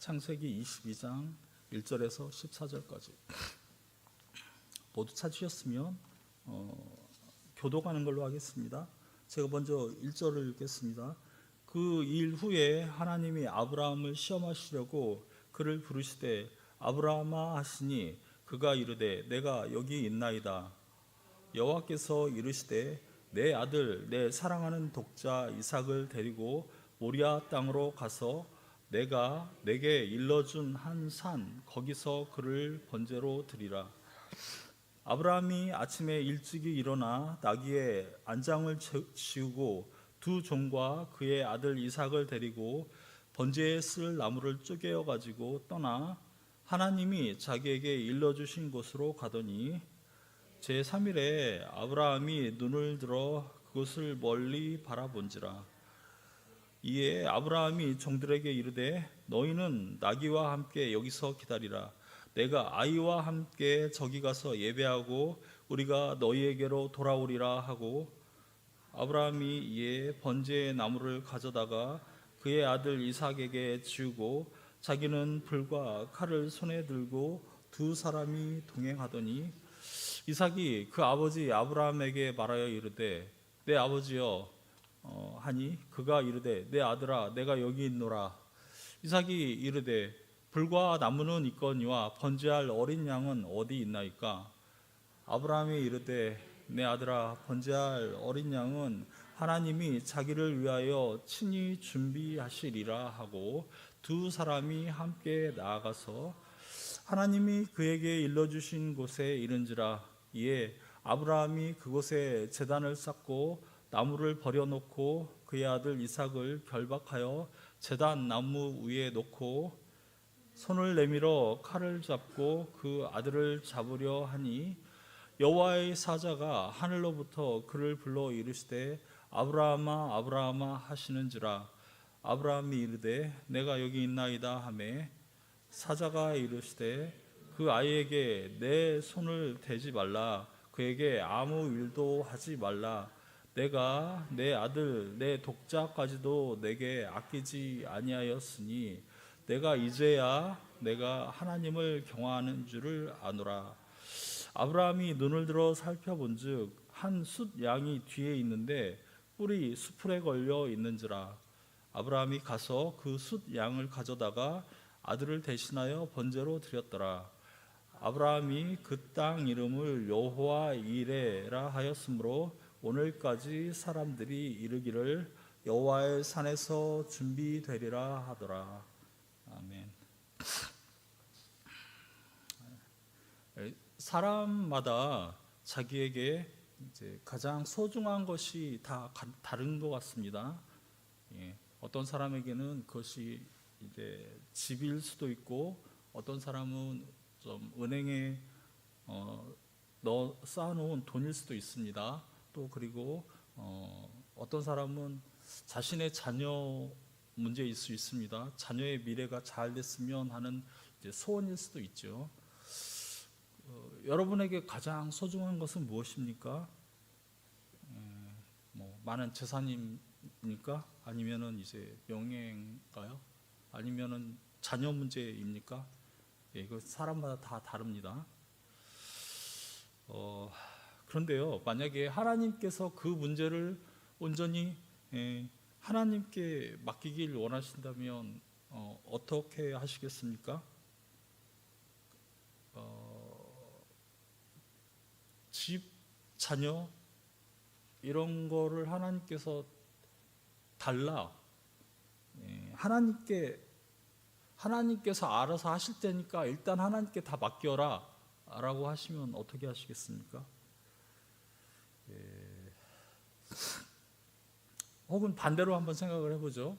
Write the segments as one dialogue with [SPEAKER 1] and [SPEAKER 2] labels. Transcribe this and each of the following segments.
[SPEAKER 1] 창세기 22장 1절에서 14절까지 모두 찾으셨으면 교독하는 걸로 하겠습니다. 제가 먼저 1절을 읽겠습니다. 그 일 후에 하나님이 아브라함을 시험하시려고 그를 부르시되 아브라함아 하시니 그가 이르되 내가 여기 있나이다. 여호와께서 이르시되 내 아들 내 사랑하는 독자 이삭을 데리고 모리아 땅으로 가서 내가 내게 일러준 한 산 거기서 그를 번제로 드리라. 아브라함이 아침에 일찍이 일어나 나귀의 안장을 치우고 두 종과 그의 아들 이삭을 데리고 번제에 쓸 나무를 쪼개어 가지고 떠나 하나님이 자기에게 일러주신 곳으로 가더니 제3일에 아브라함이 눈을 들어 그것을 멀리 바라본지라. 이에 아브라함이 종들에게 이르되 너희는 나귀와 함께 여기서 기다리라. 내가 아이와 함께 저기 가서 예배하고 우리가 너희에게로 돌아오리라 하고 아브라함이 이에 번제의 나무를 가져다가 그의 아들 이삭에게 지우고 자기는 불과 칼을 손에 들고 두 사람이 동행하더니 이삭이 그 아버지 아브라함에게 말하여 이르되 내 아버지여 하니 그가 이르되 내 아들아 내가 여기 있노라. 이삭이 이르되 불과 나무는 있거니와 번제할 어린 양은 어디 있나이까. 아브라함이 이르되 내 아들아 번제할 어린 양은 하나님이 자기를 위하여 친히 준비하시리라 하고 두 사람이 함께 나아가서 하나님이 그에게 일러주신 곳에 이른지라. 이에 아브라함이 그곳에 제단을 쌓고 나무를 버려놓고 그의 아들 이삭을 결박하여 제단 나무 위에 놓고 손을 내밀어 칼을 잡고 그 아들을 잡으려 하니 여호와의 사자가 하늘로부터 그를 불러 이르시되 아브라함아 아브라함아 하시는지라. 아브라함이 이르되 내가 여기 있나이다 하매 사자가 이르시되 그 아이에게 내 손을 대지 말라. 그에게 아무 일도 하지 말라. 내가 내 아들 내 독자까지도 내게 아끼지 아니하였으니 내가 이제야 내가 하나님을 경외하는 줄을 아노라. 아브라함이 눈을 들어 살펴본즉 한 숫 양이 뒤에 있는데 뿔이 수풀에 걸려 있는지라. 아브라함이 가서 그 숫 양을 가져다가 아들을 대신하여 번제로 드렸더라. 아브라함이 그 땅 이름을 여호와 이레라 하였으므로 오늘까지 사람들이 이르기를 여호와의 산에서 준비되리라 하더라. 아멘. 사람마다 자기에게 이제 가장 소중한 것이 다 다른 것 같습니다. 어떤 사람에게는 그것이 이제 집일 수도 있고, 어떤 사람은 좀 은행에 쌓아놓은 돈일 수도 있습니다. 또 그리고 어떤 사람은 자신의 자녀 문제일 수 있습니다. 자녀의 미래가 잘 됐으면 하는 이제 소원일 수도 있죠. 여러분에게 가장 소중한 것은 무엇입니까? 많은 재산입니까? 아니면은 이제 명예인가요? 아니면은 자녀 문제입니까? 이거 사람마다 다 다릅니다. 그런데요, 만약에 하나님께서 그 문제를 온전히 하나님께 맡기길 원하신다면 어떻게 하시겠습니까? 집, 자녀 이런 거를 하나님께서 달라. 하나님께서 알아서 하실 테니까 일단 하나님께 다 맡겨라 라고 하시면 어떻게 하시겠습니까? 혹은 반대로 한번 생각을 해보죠.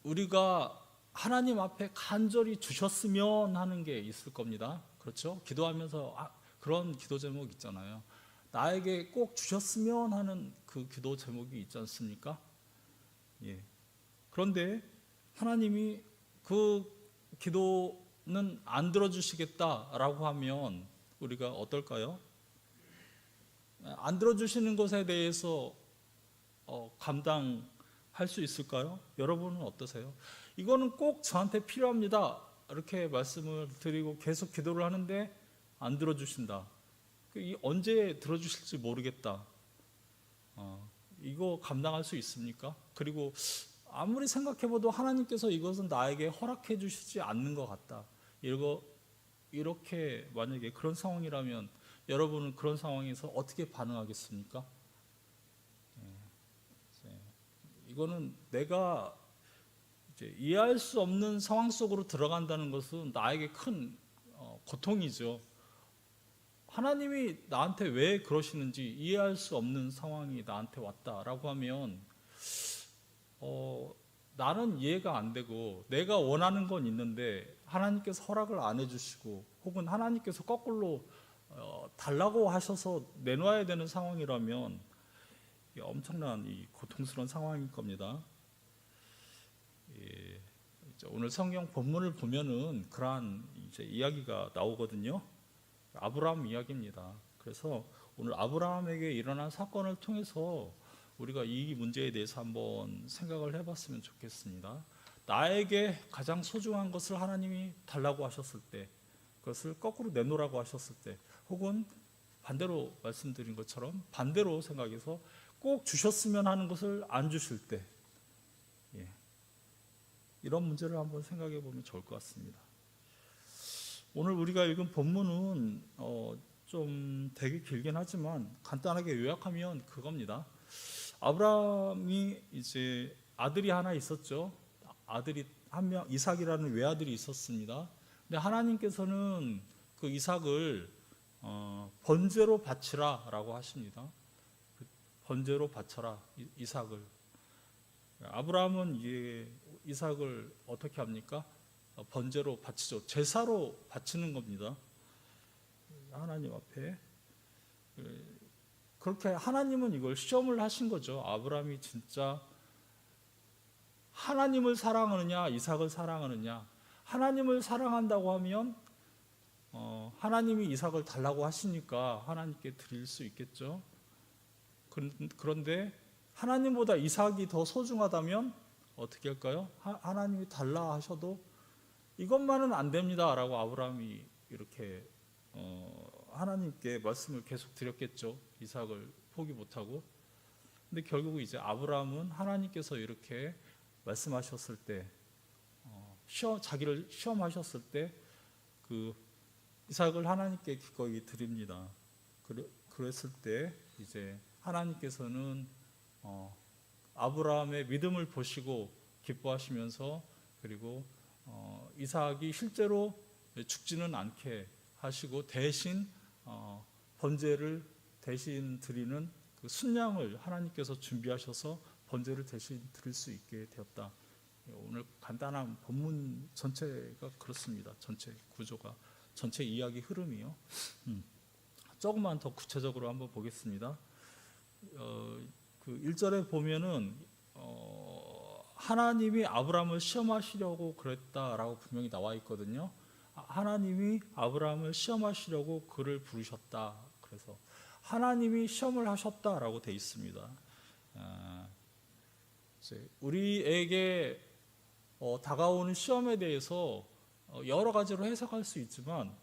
[SPEAKER 1] 우리가 하나님 앞에 간절히 주셨으면 하는 게 있을 겁니다. 그렇죠? 기도하면서 그런 기도 제목 있잖아요. 나에게 꼭 주셨으면 하는 그 기도 제목이 있지 않습니까? 그런데 하나님이 그 기도는 안 들어주시겠다라고 하면 우리가 어떨까요? 안 들어주시는 것에 대해서 감당할 수 있을까요? 여러분은 어떠세요? 이거는 꼭 저한테 필요합니다. 이렇게 말씀을 드리고 계속 기도를 하는데 안 들어주신다. 언제 들어주실지 모르겠다. 이거 감당할 수 있습니까? 그리고 아무리 생각해봐도 하나님께서 이것은 나에게 허락해 주시지 않는 것 같다. 이렇게 만약에 그런 상황이라면 여러분은 그런 상황에서 어떻게 반응하겠습니까? 이거는 내가 이제 이해할 수 없는 상황 속으로 들어간다는 것은 나에게 큰 고통이죠. 하나님이 나한테 왜 그러시는지 이해할 수 없는 상황이 나한테 왔다라고 하면 나는 이해가 안 되고 내가 원하는 건 있는데 하나님께서 허락을 안 해주시고 혹은 하나님께서 거꾸로 달라고 하셔서 내놔야 되는 상황이라면 엄청난 이 고통스러운 상황일 겁니다. 오늘 성경 본문을 보면은 그러한 이제 이야기가 나오거든요. 아브라함 이야기입니다. 그래서 오늘 아브라함에게 일어난 사건을 통해서 우리가 이 문제에 대해서 한번 생각을 해봤으면 좋겠습니다. 나에게 가장 소중한 것을 하나님이 달라고 하셨을 때, 그것을 거꾸로 내놓으라고 하셨을 때, 혹은 반대로 말씀드린 것처럼 반대로 생각해서 꼭 주셨으면 하는 것을 안 주실 때, 이런 문제를 한번 생각해 보면 좋을 것 같습니다. 오늘 우리가 읽은 본문은 좀 되게 길긴 하지만 간단하게 요약하면 그겁니다. 아브라함이 이제 아들이 하나 있었죠. 아들이 한 명, 이삭이라는 외아들이 있었습니다. 근데 하나님께서는 그 이삭을 번제로 바치라라고 하십니다. 번제로 바쳐라 이삭을. 아브라함은 이삭을 어떻게 합니까? 번제로 바치죠. 제사로 바치는 겁니다. 하나님 앞에. 그렇게 하나님은 이걸 시험을 하신 거죠. 아브라함이 진짜 하나님을 사랑하느냐 이삭을 사랑하느냐. 하나님을 사랑한다고 하면 하나님이 이삭을 달라고 하시니까 하나님께 드릴 수 있겠죠. 그런데 하나님보다 이삭이 더 소중하다면 어떻게 할까요? 하나님이 달라 하셔도 이것만은 안 됩니다 라고 아브라함이 이렇게 하나님께 말씀을 계속 드렸겠죠. 이삭을 포기 못하고. 근데 결국 이제 아브라함은 하나님께서 이렇게 말씀하셨을 때 자기를 시험하셨을 때 그 이삭을 하나님께 기꺼이 드립니다. 그랬을 때 이제 하나님께서는 아브라함의 믿음을 보시고 기뻐하시면서 그리고 이삭이 실제로 죽지는 않게 하시고 대신 번제를 대신 드리는 그 순양을 하나님께서 준비하셔서 번제를 대신 드릴 수 있게 되었다. 오늘 간단한 본문 전체가 그렇습니다. 전체 구조가, 전체 이야기 흐름이요. 조금만 더 구체적으로 한번 보겠습니다. 그 1절에 보면은 하나님이 아브라함을 시험하시려고 그랬다라고 분명히 나와 있거든요. 하나님이 아브라함을 시험하시려고 그를 부르셨다. 그래서 하나님이 시험을 하셨다라고 돼 있습니다. 우리에게 다가오는 시험에 대해서 여러 가지로 해석할 수 있지만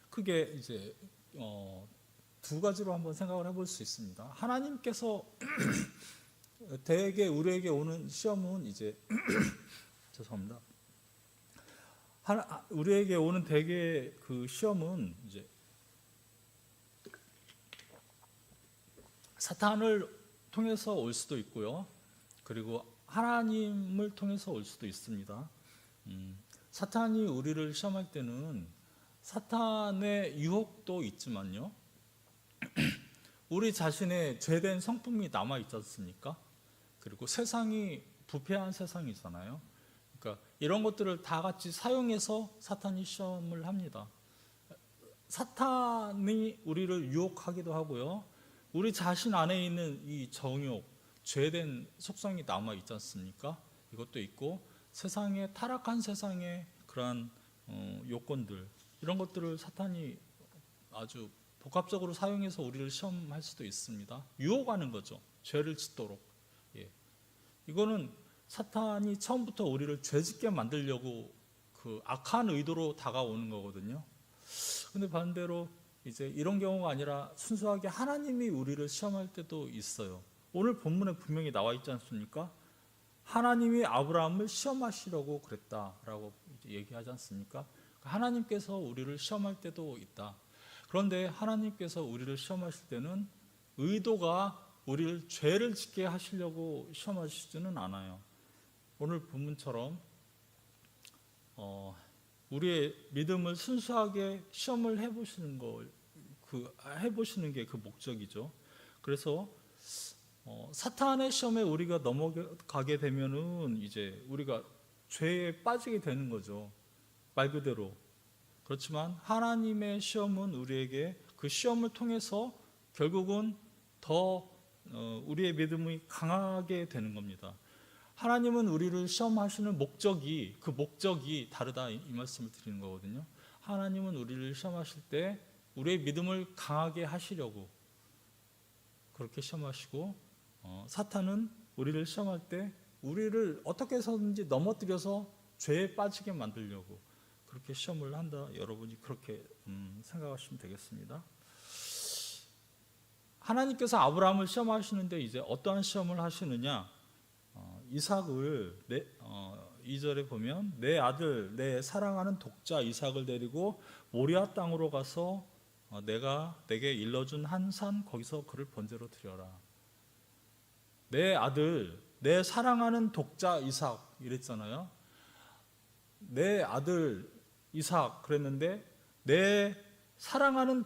[SPEAKER 1] 크게 이제 두 가지로 한번 생각을 해볼 수 있습니다. 하나님께서 대개 우리에게 오는 시험은 이제 죄송합니다. 우리에게 오는 대개 그 시험은 이제 사탄을 통해서 올 수도 있고요. 그리고 하나님을 통해서 올 수도 있습니다. 사탄이 우리를 시험할 때는 사탄의 유혹도 있지만요. 우리 자신의 죄된 성품이 남아 있지 않습니까? 그리고 세상이 부패한 세상이잖아요. 그러니까 이런 것들을 다 같이 사용해서 사탄이 시험을 합니다. 사탄이 우리를 유혹하기도 하고요. 우리 자신 안에 있는 이 정욕, 죄된 속성이 남아 있지 않습니까? 이것도 있고 세상의 타락한 세상의 그러한 요건들, 이런 것들을 사탄이 아주 복합적으로 사용해서 우리를 시험할 수도 있습니다. 유혹하는 거죠. 죄를 짓도록. 이거는 사탄이 처음부터 우리를 죄짓게 만들려고 그 악한 의도로 다가오는 거거든요. 근데 반대로 이제 이런 경우가 아니라 순수하게 하나님이 우리를 시험할 때도 있어요. 오늘 본문에 분명히 나와 있지 않습니까? 하나님이 아브라함을 시험하시려고 그랬다라고 얘기하지 않습니까? 하나님께서 우리를 시험할 때도 있다. 그런데 하나님께서 우리를 시험하실 때는 의도가 우리를 죄를 짓게 하시려고 시험하시지는 않아요. 오늘 본문처럼 우리의 믿음을 순수하게 시험을 해보시는 게 그 목적이죠. 그래서 사탄의 시험에 우리가 넘어가게 되면은 이제 우리가 죄에 빠지게 되는 거죠. 말 그대로. 그렇지만 하나님의 시험은 우리에게 그 시험을 통해서 결국은 더 우리의 믿음이 강하게 되는 겁니다. 하나님은 우리를 시험하시는 목적이 다르다 이 말씀을 드리는 거거든요. 하나님은 우리를 시험하실 때 우리의 믿음을 강하게 하시려고 그렇게 시험하시고, 사탄은 우리를 시험할 때 우리를 어떻게 해서든지 넘어뜨려서 죄에 빠지게 만들려고 그렇게 시험을 한다. 여러분이 그렇게 생각하시면 되겠습니다. 하나님께서 아브라함을 시험하시는데 이제 어떠한 시험을 하시느냐? 이삭을 2절에 보면 내 아들 내 사랑하는 독자 이삭을 데리고 모리아 땅으로 가서 내가 내게 일러준 한 산 거기서 그를 번제로 드려라. 내 아들 내 사랑하는 독자 이삭 이랬잖아요. 내 아들 이삭 그랬는데 내 사랑하는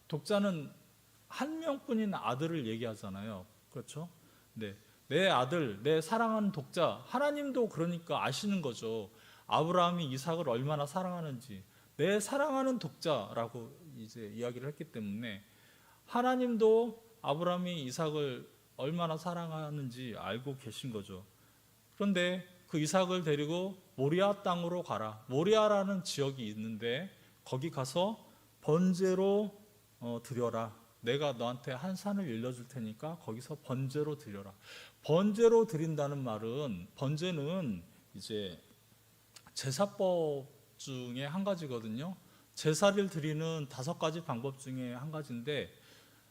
[SPEAKER 1] 독자는 한 명뿐인 아들을 얘기하잖아요. 그렇죠? 네. 내 아들, 내 사랑하는 독자, 하나님도 그러니까 아시는 거죠. 아브라함이 이삭을 얼마나 사랑하는지. 내 사랑하는 독자라고 이제 이야기를 했기 때문에 하나님도 아브라함이 이삭을 얼마나 사랑하는지 알고 계신 거죠. 그런데 그 이삭을 데리고 모리아 땅으로 가라. 모리아라는 지역이 있는데 거기 가서 번제로 드려라. 내가 너한테 한 산을 일러줄 테니까 거기서 번제로 드려라. 번제로 드린다는 말은, 번제는 이제 제사법 중에 한 가지거든요. 제사를 드리는 5가지 방법 중에 한 가지인데,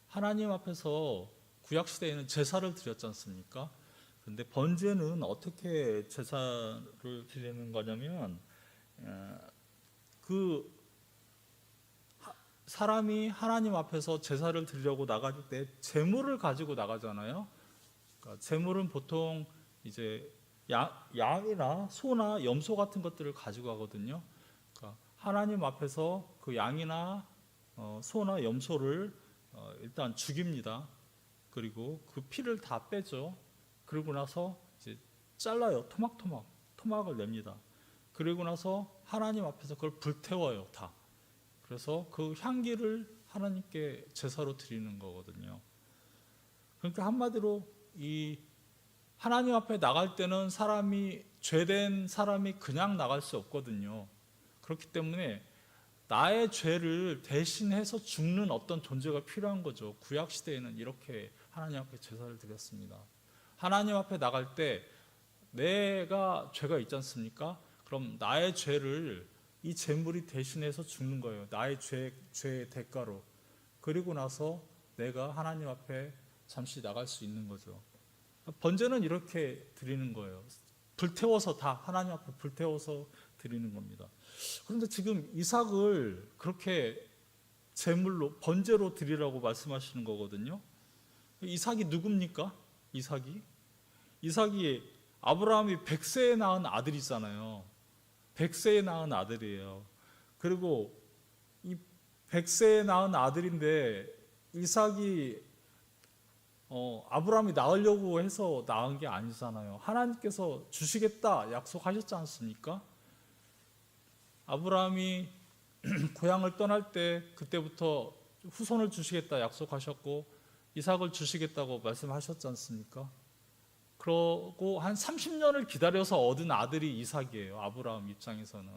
[SPEAKER 1] 하나님 앞에서 구약시대에는 제사를 드렸지 않습니까? 그런데 번제는 어떻게 제사를 드리는 거냐면, 그 사람이 하나님 앞에서 제사를 드리려고 나갈 때 제물을 가지고 나가잖아요. 그러니까 제물은 보통 이제 양이나 소나 염소 같은 것들을 가지고 가거든요. 그러니까 하나님 앞에서 그 양이나 소나 염소를 일단 죽입니다. 그리고 그 피를 다 빼죠. 그리고 나서 이제 잘라요. 토막을 냅니다. 그리고 나서 하나님 앞에서 그걸 불태워요. 다. 그래서 그 향기를 하나님께 제사로 드리는 거거든요. 그러니까 한마디로 이 하나님 앞에 나갈 때는 죄된 사람이 그냥 나갈 수 없거든요. 그렇기 때문에 나의 죄를 대신해서 죽는 어떤 존재가 필요한 거죠. 구약 시대에는 이렇게 하나님 앞에 제사를 드렸습니다. 하나님 앞에 나갈 때 내가 죄가 있지 않습니까? 그럼 나의 죄를 이 제물이 대신해서 죽는 거예요. 나의 죄의 대가로. 그리고 나서 내가 하나님 앞에 잠시 나갈 수 있는 거죠. 번제는 이렇게 드리는 거예요. 불태워서 다 하나님 앞에 불태워서 드리는 겁니다. 그런데 지금 이삭을 그렇게 제물로 번제로 드리라고 말씀하시는 거거든요. 이삭이 누굽니까? 이삭이 아브라함이 100세에 낳은 아들이잖아요. 100세에 낳은 아들이에요. 그리고 이 100세에 낳은 아들인데 이삭이 아브라함이 낳으려고 해서 낳은 게 아니잖아요. 하나님께서 주시겠다 약속하셨지 않습니까? 아브라함이 고향을 떠날 때 그때부터 후손을 주시겠다 약속하셨고 이삭을 주시겠다고 말씀하셨지 않습니까? 그러고 한 30년을 기다려서 얻은 아들이 이삭이에요. 아브라함 입장에서는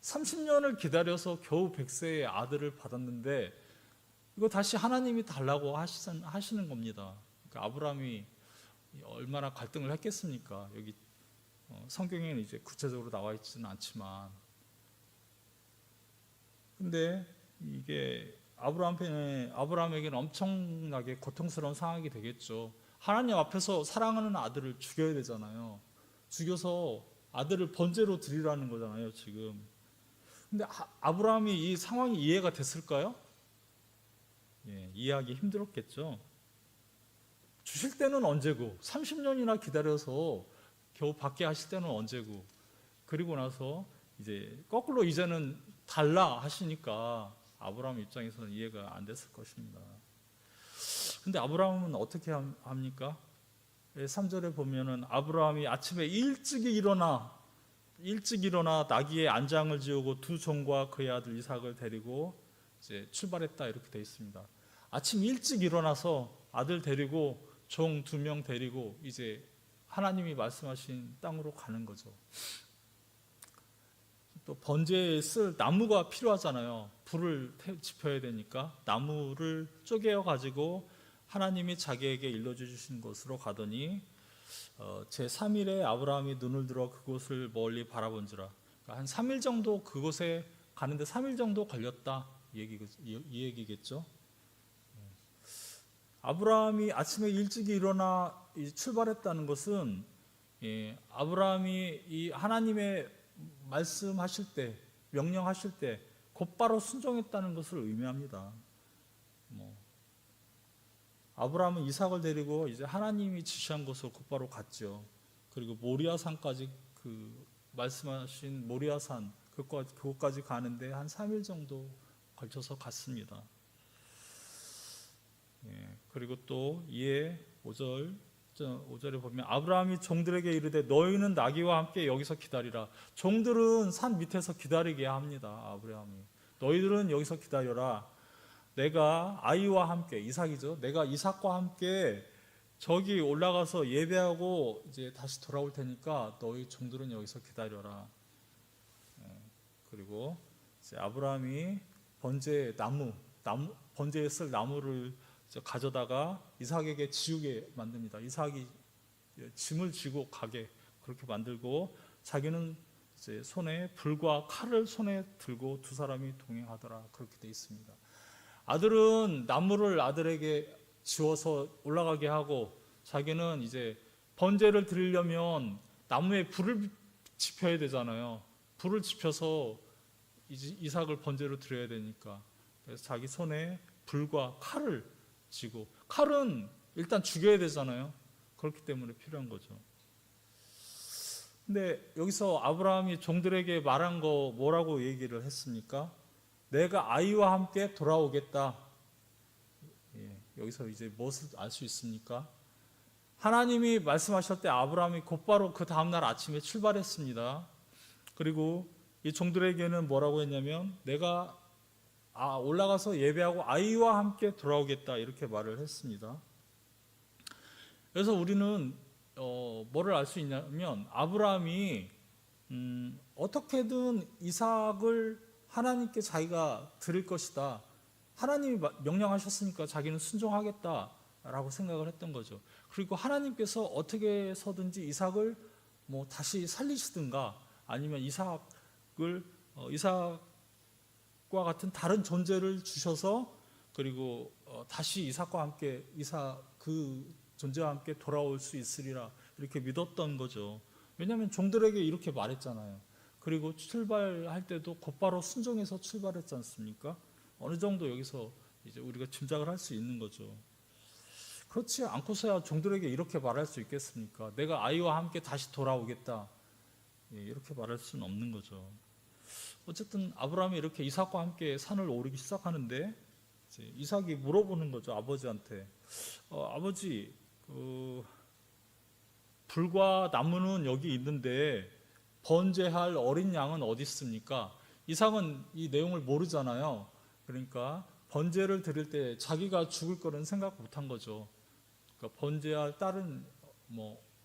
[SPEAKER 1] 30년을 기다려서 겨우 100세의 아들을 받았는데 이거 다시 하나님이 달라고 하시는 겁니다. 그러니까 아브라함이 얼마나 갈등을 했겠습니까? 여기 성경에는 이제 구체적으로 나와 있지는 않지만, 근데 이게 아브라함에게는 엄청나게 고통스러운 상황이 되겠죠. 하나님 앞에서 사랑하는 아들을 죽여야 되잖아요. 죽여서 아들을 번제로 드리라는 거잖아요, 지금. 근데 아브라함이 이 상황이 이해가 됐을까요? 예, 이해하기 힘들었겠죠. 주실 때는 언제고, 30년이나 기다려서 겨우 받게 하실 때는 언제고, 그리고 나서 이제 거꾸로 이제는 달라 하시니까 아브라함 입장에서는 이해가 안 됐을 것입니다. 근데 아브라함은 어떻게 합니까? 3절에 보면은 아브라함이 아침에 일찍 일어나 나귀의 안장을 지우고 두 종과 그의 아들 이삭을 데리고 이제 출발했다, 이렇게 되어 있습니다. 아침 일찍 일어나서 아들 데리고 종 2명 데리고 이제 하나님이 말씀하신 땅으로 가는 거죠. 또 번제에 쓸 나무가 필요하잖아요. 불을 지펴야 되니까 나무를 쪼개어 가지고 하나님이 자기에게 일러주신 곳으로 가더니 제3일에 아브라함이 눈을 들어 그곳을 멀리 바라본지라. 그러니까 한 3일 정도 그곳에 가는데 3일 정도 걸렸다, 이 얘기겠죠. 아브라함이 아침에 일찍 일어나 출발했다는 것은, 아브라함이 이 하나님의 말씀하실 때, 명령하실 때 곧바로 순종했다는 것을 의미합니다. 아브라함은 이삭을 데리고 이제 하나님이 지시한 곳으로 곧바로 갔죠. 그리고 모리아산까지, 그 말씀하신 모리아산 그곳까지 가는데 한 3일 정도 걸쳐서 갔습니다. 그리고 또 이에 5절에 보면 아브라함이 종들에게 이르되 너희는 나귀와 함께 여기서 기다리라. 종들은 산 밑에서 기다리게 합니다. 아브라함이 너희들은 여기서 기다려라. 내가 아이와 함께, 이삭이죠. 내가 이삭과 함께 저기 올라가서 예배하고 이제 다시 돌아올 테니까 너희 종들은 여기서 기다려라. 그리고 이제 아브라함이 번제에 쓸 나무를 가져다가 이삭에게 지우게 만듭니다. 이삭이 짐을 지고 가게 그렇게 만들고, 자기는 이제 손에 불과 칼을 손에 들고 두 사람이 동행하더라, 그렇게 돼 있습니다. 아들은 나무를 아들에게 지워서 올라가게 하고, 자기는 이제 번제를 드리려면 나무에 불을 지펴야 되잖아요. 불을 지펴서 이삭을 번제로 드려야 되니까, 그래서 자기 손에 불과 칼을 쥐고, 칼은 일단 죽여야 되잖아요. 그렇기 때문에 필요한 거죠. 근데 여기서 아브라함이 종들에게 말한 거 뭐라고 얘기를 했습니까? 내가 아이와 함께 돌아오겠다. 여기서 이제 무엇을 알 수 있습니까? 하나님이 말씀하실 때 아브라함이 곧바로 그 다음날 아침에 출발했습니다. 그리고 이 종들에게는 뭐라고 했냐면, 내가 올라가서 예배하고 아이와 함께 돌아오겠다, 이렇게 말을 했습니다. 그래서 우리는 뭐를 알 수 있냐면, 아브라함이 어떻게든 이삭을 하나님께 자기가 드릴 것이다, 하나님이 명령하셨으니까 자기는 순종하겠다라고 생각을 했던 거죠. 그리고 하나님께서 어떻게 해서든지 이삭을 다시 살리시든가, 아니면 이삭과 같은 다른 존재를 주셔서, 그리고 다시 이삭과 함께 그 존재와 함께 돌아올 수 있으리라, 이렇게 믿었던 거죠. 왜냐하면 종들에게 이렇게 말했잖아요. 그리고 출발할 때도 곧바로 순종해서 출발했지 않습니까? 어느 정도 여기서 이제 우리가 짐작을 할 수 있는 거죠. 그렇지 않고서야 종들에게 이렇게 말할 수 있겠습니까? 내가 아이와 함께 다시 돌아오겠다, 이렇게 말할 수는 없는 거죠. 어쨌든 아브라함이 이렇게 이삭과 함께 산을 오르기 시작하는데, 이제 이삭이 물어보는 거죠, 아버지한테. 아버지, 불과 나무는 여기 있는데 번제할 어린 양은 어디 있습니까? 이삭은 이 내용을 모르잖아요. 그러니까 번제를 드릴 때 자기가 죽을 거는 생각 못한 거죠. 그러니까 번제할 다른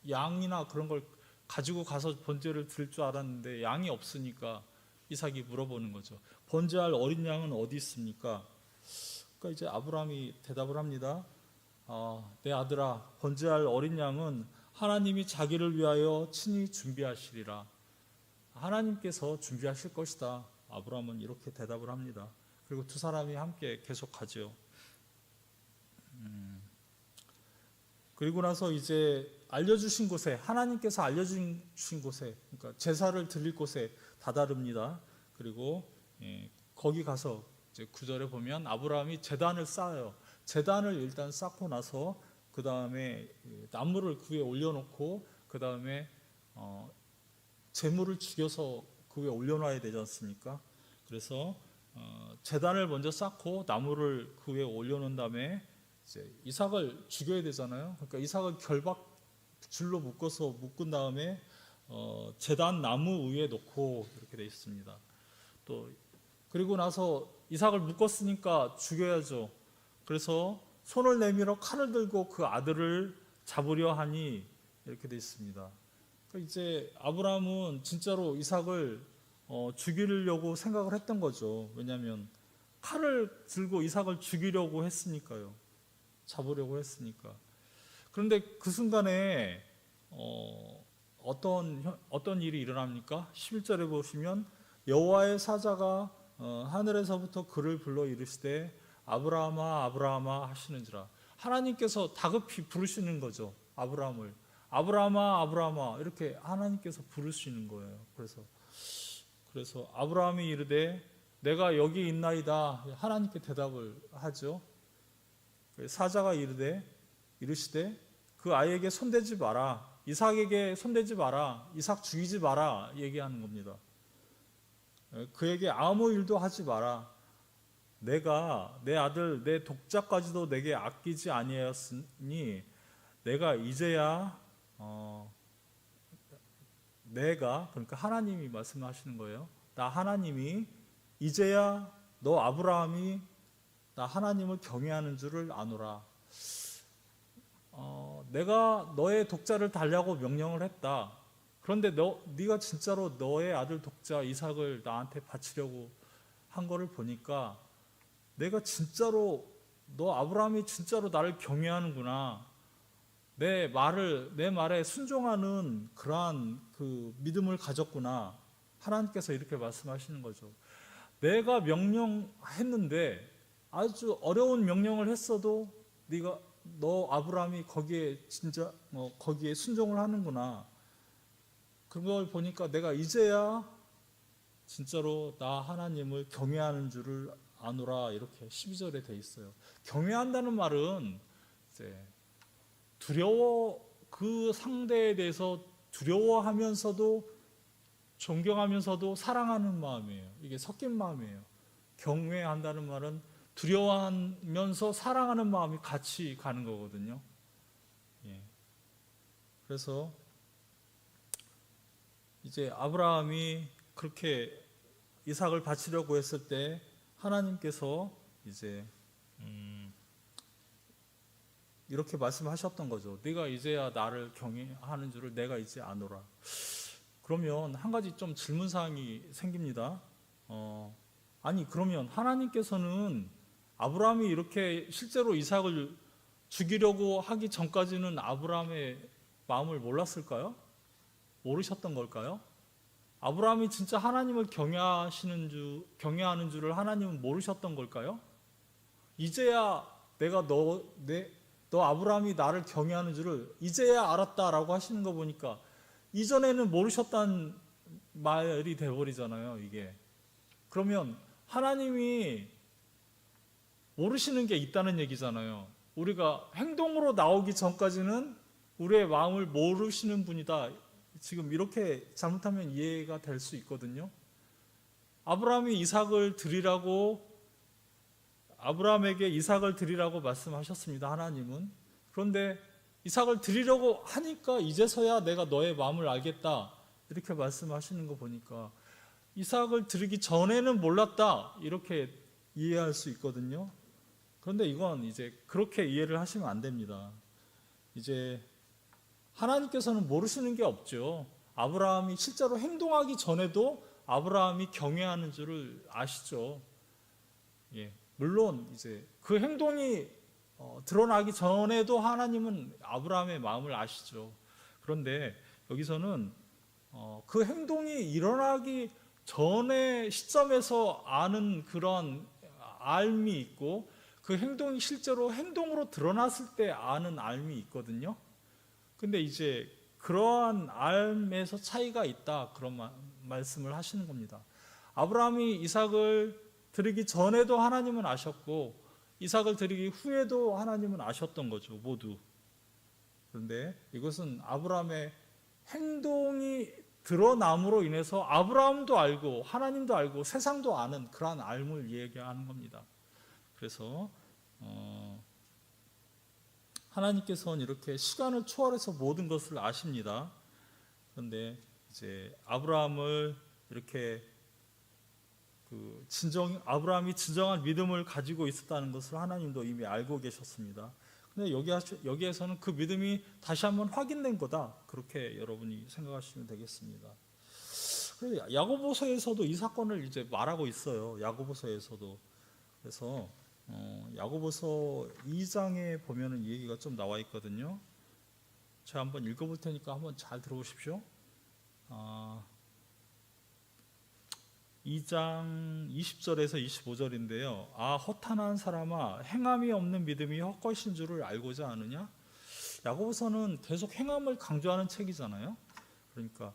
[SPEAKER 1] 양이나 그런 걸 가지고 가서 번제를 드릴 줄 알았는데 양이 없으니까 이삭이 물어보는 거죠. 번제할 어린 양은 어디 있습니까? 그러니까 이제 아브라함이 대답을 합니다. 내 아들아, 번제할 어린 양은 하나님이 자기를 위하여 친히 준비하시리라. 하나님께서 준비하실 것이다. 아브라함은 이렇게 대답을 합니다. 그리고 두 사람이 함께 계속하죠. 그리고 나서 이제 알려주신 곳에, 하나님께서 알려주신 곳에, 그러니까 제사를 드릴 곳에 다다릅니다. 그리고 거기 가서 이제 9절에 보면 아브라함이 제단을 쌓아요. 제단을 일단 쌓고 나서 그 다음에 나무를 그 위에 올려놓고 그 다음에 제물을 죽여서 그 위에 올려놔야 되지 않습니까? 그래서 제단을 먼저 쌓고 나무를 그 위에 올려놓은 다음에 이제 이삭을 죽여야 되잖아요. 그러니까 이삭을 결박 줄로 묶은 다음에 제단 나무 위에 놓고 이렇게 돼 있습니다. 또 그리고 나서 이삭을 묶었으니까 죽여야죠. 그래서 손을 내밀어 칼을 들고 그 아들을 잡으려 하니 이렇게 돼 있습니다. 그러니까 이제 아브라함은 진짜로 이삭을 죽이려고 생각을 했던 거죠. 왜냐하면 칼을 들고 이삭을 죽이려고 했으니까요. 잡으려고 했으니까. 그런데 그 순간에 어떤 일이 일어납니까? 11절에 보시면 여호와의 사자가 하늘에서부터 그를 불러 이르시되 아브라함아 아브라함아 하시는지라. 하나님께서 다급히 부르시는 거죠. 아브라함을. 아브라함아 아브라함아 이렇게 하나님께서 부르시는 거예요. 그래서 아브라함이 이르되 내가 여기 있나이다. 하나님께 대답을 하죠. 사자가 이르시되 그 아이에게 손대지 마라. 이삭에게 손대지 마라. 이삭 죽이지 마라. 얘기하는 겁니다. 그에게 아무 일도 하지 마라. 내가 내 아들 내 독자까지도 내게 아끼지 아니하였으니 내가 이제야 내가, 그러니까 하나님이 말씀하시는 거예요. 나 하나님이 이제야 너 아브라함이 나 하나님을 경외하는 줄을 아노라. 내가 너의 독자를 달라고 명령을 했다. 그런데 네가 진짜로 너의 아들 독자 이삭을 나한테 바치려고 한 거를 보니까 내가 진짜로 너 아브라함이 진짜로 나를 경외하는구나. 내 말에 순종하는 그러한 그 믿음을 가졌구나. 하나님께서 이렇게 말씀하시는 거죠. 내가 명령했는데 아주 어려운 명령을 했어도 너 아브라함이 거기에 진짜 거기에 순종을 하는구나. 그걸 보니까 내가 이제야 진짜로 나 하나님을 경외하는 줄을 아노라. 이렇게 12절에 돼 있어요. 경외한다는 말은 이제 그 상대에 대해서 두려워하면서도 존경하면서도 사랑하는 마음이에요. 이게 섞인 마음이에요. 경외한다는 말은 두려워하면서 사랑하는 마음이 같이 가는 거거든요. 그래서 이제 아브라함이 그렇게 이삭을 바치려고 했을 때 하나님께서 이제 이렇게 말씀하셨던 거죠. 네가 이제야 나를 경외하는 줄을 내가 이제 아노라. 그러면 한 가지 좀 질문사항이 생깁니다. 아니 그러면 하나님께서는 아브라함이 이렇게 실제로 이삭을 죽이려고 하기 전까지는 아브라함의 마음을 몰랐을까요? 모르셨던 걸까요? 아브라함이 진짜 하나님을 경외하는 줄을 하나님은 모르셨던 걸까요? 이제야 내가 너 아브라함이 나를 경외하는 줄을 이제야 알았다라고 하시는 거 보니까 이전에는 모르셨다는 말이 돼버리잖아요. 이게. 그러면 하나님이 모르시는 게 있다는 얘기잖아요. 우리가 행동으로 나오기 전까지는 우리의 마음을 모르시는 분이다. 지금 이렇게 잘못하면 이해가 될 수 있거든요. 아브라함에게 이삭을 드리라고 말씀하셨습니다. 하나님은. 그런데 이삭을 드리려고 하니까 이제서야 내가 너의 마음을 알겠다. 이렇게 말씀하시는 거 보니까 이삭을 드리기 전에는 몰랐다. 이렇게 이해할 수 있거든요. 그런데 이건 이제 그렇게 이해를 하시면 안 됩니다. 이제 하나님께서는 모르시는 게 없죠. 아브라함이 실제로 행동하기 전에도 아브라함이 경외하는 줄을 아시죠. 물론 이제 그 행동이 드러나기 전에도 하나님은 아브라함의 마음을 아시죠. 그런데 여기서는 그 행동이 일어나기 전의 시점에서 아는 그런 알미 있고, 그 행동이 실제로 행동으로 드러났을 때 아는 알미 있거든요. 근데 이제 그러한 알에서 차이가 있다, 그런 말씀을 하시는 겁니다. 아브라함이 이삭을 드리기 전에도 하나님은 아셨고, 이삭을 드리기 후에도 하나님은 아셨던 거죠, 모두. 그런데 이것은 아브라함의 행동이 드러남으로 인해서 아브라함도 알고 하나님도 알고 세상도 아는 그러한 알을 얘기하는 겁니다. 그래서 하나님께서는 이렇게 시간을 초월해서 모든 것을 아십니다. 그런데 이제 아브라함을 이렇게 아브라함이 진정한 믿음을 가지고 있었다는 것을 하나님도 이미 알고 계셨습니다. 근데 여기에서는 그 믿음이 다시 한번 확인된 거다, 그렇게 여러분이 생각하시면 되겠습니다. 야고보서에서도 이 사건을 이제 말하고 있어요. 야고보서에서도. 그래서 야고보서 2장에 보면은 이 얘기가 좀 나와 있거든요. 제가 한번 읽어볼 테니까 한번 잘 들어보십시오. 2장 20절에서 25절인데요. 허탄한 사람아, 행함이 없는 믿음이 헛것인 줄을 알고자 하느냐? 야고보서는 계속 행함을 강조하는 책이잖아요. 그러니까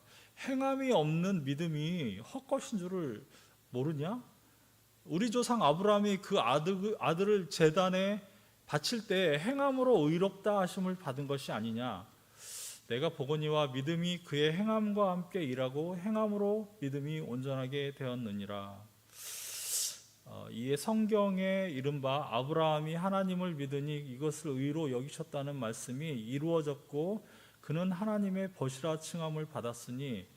[SPEAKER 1] 행함이 없는 믿음이 헛것인 줄을 모르냐? 우리 조상 아브라함이 그 아들을 제단에 바칠 때 행함으로 의롭다 하심을 받은 것이 아니냐? 내가 보거니와 믿음이 그의 행함과 함께 일하고 행함으로 믿음이 온전하게 되었느니라. 이에 성경에 이른바 아브라함이 하나님을 믿으니 이것을 의로 여기셨다는 말씀이 이루어졌고 그는 하나님의 벗이라 칭함을 받았으니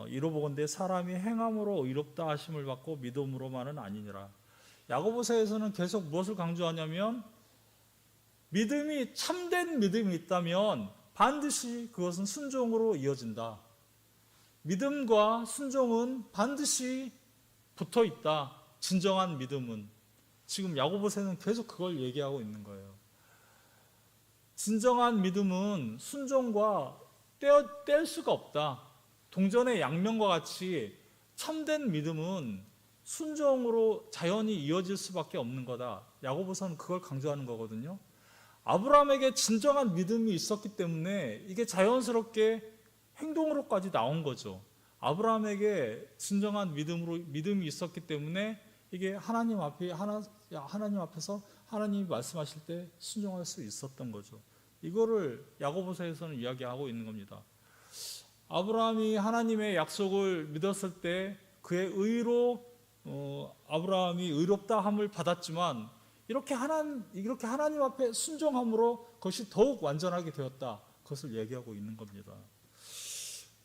[SPEAKER 1] 이로 보건대 사람이 행함으로 의롭다 하심을 받고 믿음으로만은 아니니라. 야고보서에서는 계속 무엇을 강조하냐면, 믿음이 참된 믿음이 있다면 반드시 그것은 순종으로 이어진다. 믿음과 순종은 반드시 붙어 있다. 진정한 믿음은. 지금 야고보서는 계속 그걸 얘기하고 있는 거예요. 진정한 믿음은 순종과 뗄 수가 없다. 동전의 양면과 같이 참된 믿음은 순종으로 자연히 이어질 수밖에 없는 거다. 야고보서는 그걸 강조하는 거거든요. 아브라함에게 진정한 믿음이 있었기 때문에 이게 자연스럽게 행동으로까지 나온 거죠. 아브라함에게 진정한 믿음이 있었기 때문에 이게 하나님 앞에서 하나님이 말씀하실 때 순종할 수 있었던 거죠. 이거를 야고보서에서는 이야기하고 있는 겁니다. 아브라함이 하나님의 약속을 믿었을 때 그의 의로 아브라함이 의롭다 함을 받았지만, 이렇게 하나님 앞에 순종함으로 그것이 더욱 완전하게 되었다, 그것을 얘기하고 있는 겁니다.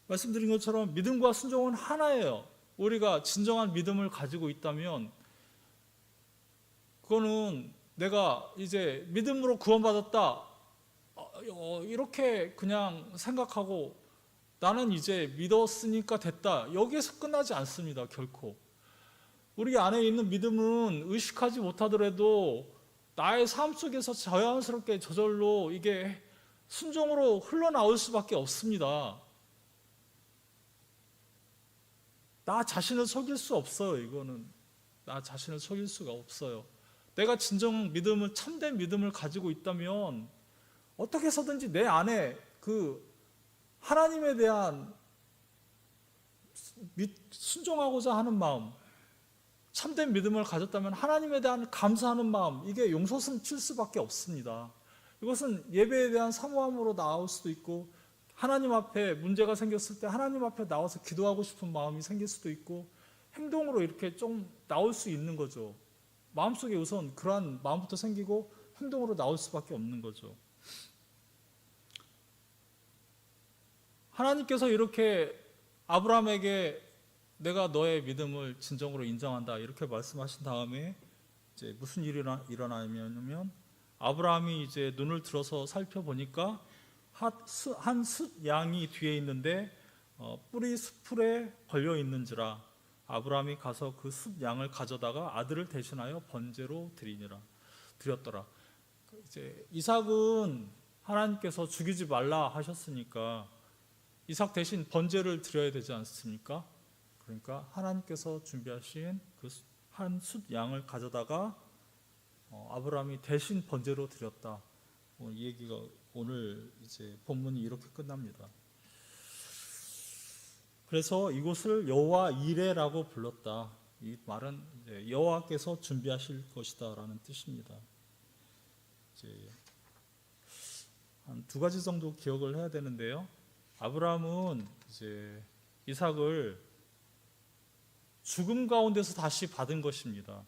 [SPEAKER 1] 말씀드린 것처럼 믿음과 순종은 하나예요. 우리가 진정한 믿음을 가지고 있다면 그거는 내가 이제 믿음으로 구원받았다 이렇게 그냥 생각하고 나는 이제 믿었으니까 됐다, 여기에서 끝나지 않습니다. 결코. 우리 안에 있는 믿음은 의식하지 못하더라도 나의 삶 속에서 자연스럽게 저절로 이게 순종으로 흘러나올 수밖에 없습니다. 나 자신을 속일 수 없어요. 이거는 나 자신을 속일 수가 없어요. 내가 진정 믿음을, 참된 믿음을 가지고 있다면 어떻게 해서든지 내 안에 그 하나님에 대한 순종하고자 하는 마음, 참된 믿음을 가졌다면 하나님에 대한 감사하는 마음, 이게 용솟음 칠 수밖에 없습니다. 이것은 예배에 대한 사모함으로 나올 수도 있고, 하나님 앞에 문제가 생겼을 때 하나님 앞에 나와서 기도하고 싶은 마음이 생길 수도 있고, 행동으로 이렇게 좀 나올 수 있는 거죠. 마음속에 우선 그러한 마음부터 생기고 행동으로 나올 수밖에 없는 거죠. 하나님께서 이렇게 아브라함에게 내가 너의 믿음을 진정으로 인정한다 이렇게 말씀하신 다음에 이제 무슨 일이 일어나냐면, 아브라함이 이제 눈을 들어서 살펴보니까 한 숫 양이 뒤에 있는데 뿔이 숫풀에 걸려 있는지라. 아브라함이 가서 그 숫 양을 가져다가 아들을 대신하여 번제로 드렸더라. 이제 이삭은 하나님께서 죽이지 말라 하셨으니까 이삭 대신 번제를 드려야 되지 않습니까? 그러니까 하나님께서 준비하신 그 한 숫 양을 가져다가 아브라함이 대신 번제로 드렸다. 이 얘기가 오늘 이제 본문이 이렇게 끝납니다. 그래서 이곳을 여호와 이레라고 불렀다. 이 말은 이제 여호와께서 준비하실 것이다라는 뜻입니다. 이제 한 두 가지 정도 기억을 해야 되는데요. 아브라함은 이제 이삭을 죽음 가운데서 다시 받은 것입니다.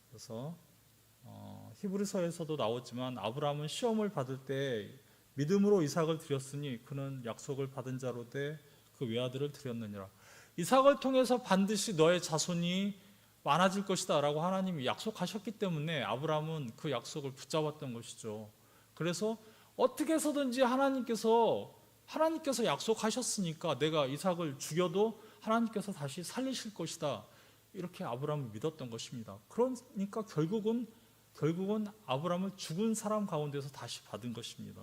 [SPEAKER 1] 그래서 히브리서에서도 나오지만 아브라함은 시험을 받을 때 믿음으로 이삭을 드렸으니 그는 약속을 받은 자로 돼 그 외아들을 드렸느니라. 이삭을 통해서 반드시 너의 자손이 많아질 것이다 라고 하나님이 약속하셨기 때문에 아브라함은 그 약속을 붙잡았던 것이죠. 그래서 어떻게 해서든지 하나님께서 약속하셨으니까 내가 이삭을 죽여도 하나님께서 다시 살리실 것이다, 이렇게 아브라함을 믿었던 것입니다. 그러니까 결국은 아브라함을 죽은 사람 가운데서 다시 받은 것입니다.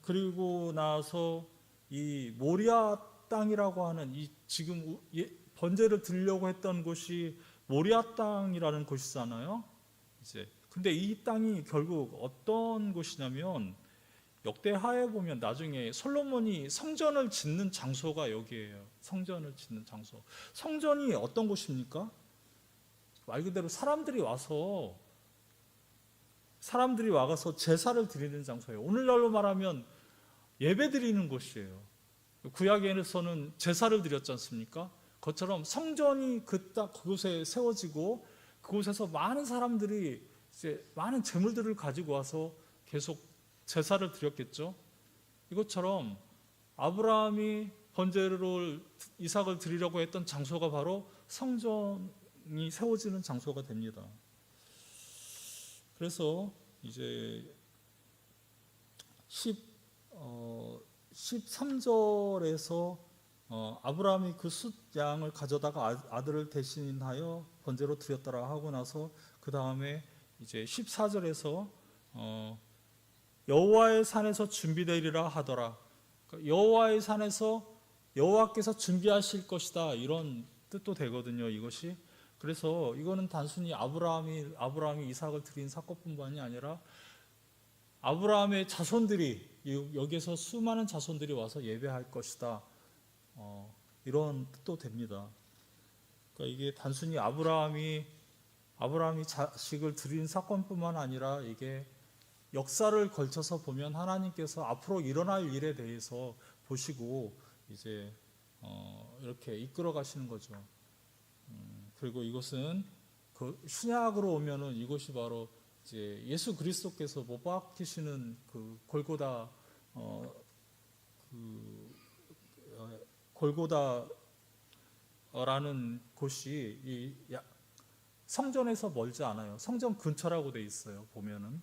[SPEAKER 1] 그리고 나서 이 모리아 땅이라고 하는 이 지금 번제를 드리려고 했던 곳이 모리아 땅이라는 곳이잖아요. 이제 근데 이 땅이 결국 어떤 곳이냐면 역대하에 보면 나중에 솔로몬이 성전을 짓는 장소가 여기예요. 성전을 짓는 장소. 성전이 어떤 곳입니까? 말 그대로 사람들이 와가서 제사를 드리는 장소예요. 오늘날로 말하면 예배 드리는 곳이에요. 구약에서는 제사를 드렸지 않습니까? 그것처럼 성전이 그곳에 세워지고 그곳에서 많은 사람들이 이제 많은 재물들을 가지고 와서 계속 제사를 드렸겠죠. 이것처럼 아브라함이 번제로 이삭을 드리려고 했던 장소가 바로 성전이 세워지는 장소가 됩니다. 그래서 이제 13절에서 아브라함이 그 숫 양을 가져다가 아들을 대신하여 번제로 드렸더라 하고 나서 그 다음에 이제 14절에서 여호와의 산에서 준비되리라 하더라. 그러니까 여호와의 산에서 여호와께서 준비하실 것이다, 이런 뜻도 되거든요, 이것이. 그래서 이거는 단순히 아브라함이 이삭을 드린 사건뿐만이 아니라 아브라함의 자손들이 여기에서 수많은 자손들이 와서 예배할 것이다, 이런 뜻도 됩니다. 그러니까 이게 단순히 아브라함이 자식을 드린 사건뿐만 아니라 이게 역사를 걸쳐서 보면 하나님께서 앞으로 일어날 일에 대해서 보시고 이제 이렇게 이끌어 가시는 거죠. 그리고 이것은 그 신약으로 오면은 이것이 바로 이제 예수 그리스도께서 못 박히시는 그 골고다라는 곳이 이 성전에서 멀지 않아요. 성전 근처라고 돼 있어요. 보면은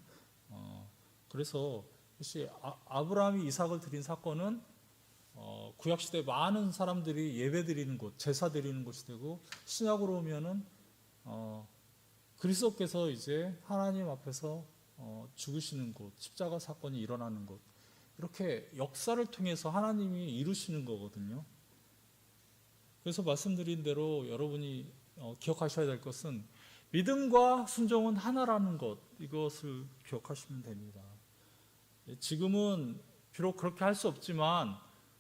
[SPEAKER 1] 그래서 역시 아브라함이 이삭을 드린 사건은 구약 시대 많은 사람들이 예배 드리는 곳, 제사 드리는 곳이 되고, 신약으로 오면은 그리스도께서 이제 하나님 앞에서 죽으시는 곳, 십자가 사건이 일어나는 곳, 이렇게 역사를 통해서 하나님이 이루시는 거거든요. 그래서 말씀드린 대로 여러분이 기억하셔야 될 것은 믿음과 순종은 하나라는 것, 이것을 기억하시면 됩니다. 지금은 비록 그렇게 할 수 없지만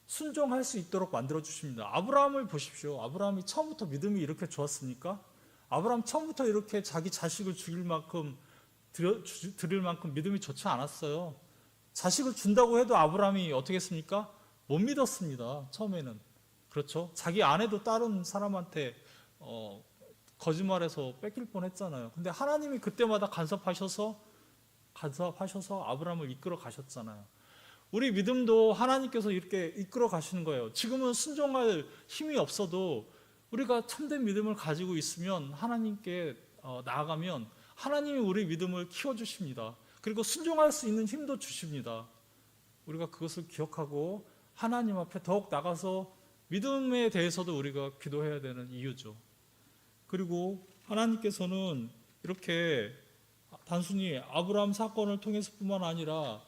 [SPEAKER 1] 순종할 수 있도록 만들어 주십니다. 아브라함을 보십시오. 아브라함이 처음부터 믿음이 이렇게 좋았습니까? 아브라함 처음부터 이렇게 자기 자식을 드릴 만큼 믿음이 좋지 않았어요. 자식을 준다고 해도 아브라함이 어떻게 했습니까? 못 믿었습니다. 처음에는. 그렇죠? 자기 아내도 다른 사람한테 거짓말해서 뺏길 뻔했잖아요. 근데 하나님이 그때마다 간섭하셔서 아브라함을 이끌어 가셨잖아요. 우리 믿음도 하나님께서 이렇게 이끌어 가시는 거예요. 지금은 순종할 힘이 없어도 우리가 참된 믿음을 가지고 있으면 하나님께 나아가면 하나님이 우리 믿음을 키워주십니다. 그리고 순종할 수 있는 힘도 주십니다. 우리가 그것을 기억하고 하나님 앞에 더욱 나가서 믿음에 대해서도 우리가 기도해야 되는 이유죠. 그리고 하나님께서는 이렇게 단순히 아브라함 사건을 통해서뿐만 아니라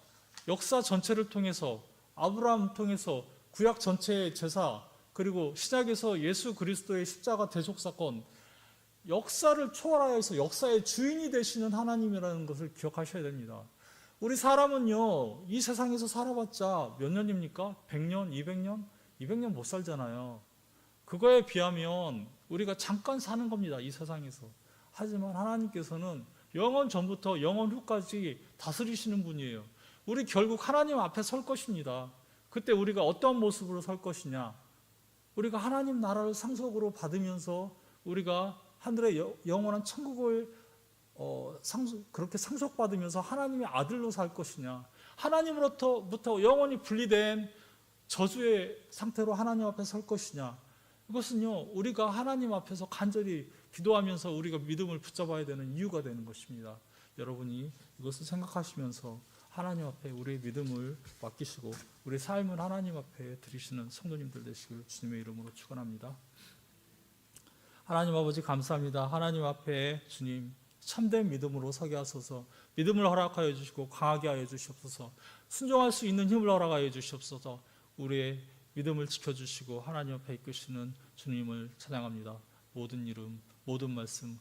[SPEAKER 1] 역사 전체를 통해서 아브라함 통해서 구약 전체의 제사 그리고 신약에서 예수 그리스도의 십자가 대속 사건 역사를 초월하여서 역사의 주인이 되시는 하나님이라는 것을 기억하셔야 됩니다. 우리 사람은요, 이 세상에서 살아봤자 몇 년입니까? 100년, 200년? 200년 못 살잖아요. 그거에 비하면 우리가 잠깐 사는 겁니다, 이 세상에서. 하지만 하나님께서는 영원 전부터 영원 후까지 다스리시는 분이에요. 우리 결국 하나님 앞에 설 것입니다. 그때 우리가 어떤 모습으로 설 것이냐? 우리가 하나님 나라를 상속으로 받으면서 우리가 하늘의 영원한 천국을 그렇게 상속받으면서 하나님의 아들로 살 것이냐, 하나님으로부터 영원히 분리된 저주의 상태로 하나님 앞에 설 것이냐, 이것은요 우리가 하나님 앞에서 간절히 기도하면서 우리가 믿음을 붙잡아야 되는 이유가 되는 것입니다. 여러분이 이것을 생각하시면서 하나님 앞에 우리의 믿음을 맡기시고 우리 삶을 하나님 앞에 드리시는 성도님들 되시길 주님의 이름으로 축원합니다. 하나님 아버지 감사합니다. 하나님 앞에 주님 참된 믿음으로 서게 하소서. 믿음을 허락하여 주시고 강하게 하여 주시옵소서. 순종할 수 있는 힘을 허락하여 주시옵소서. 우리의 믿음을 지켜주시고 하나님 앞에 이끄시는 주님을 찬양합니다. 모든 이름, 모든 말씀,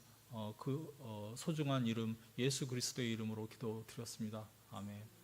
[SPEAKER 1] 소중한 이름 예수 그리스도의 이름으로 기도드렸습니다. 아멘.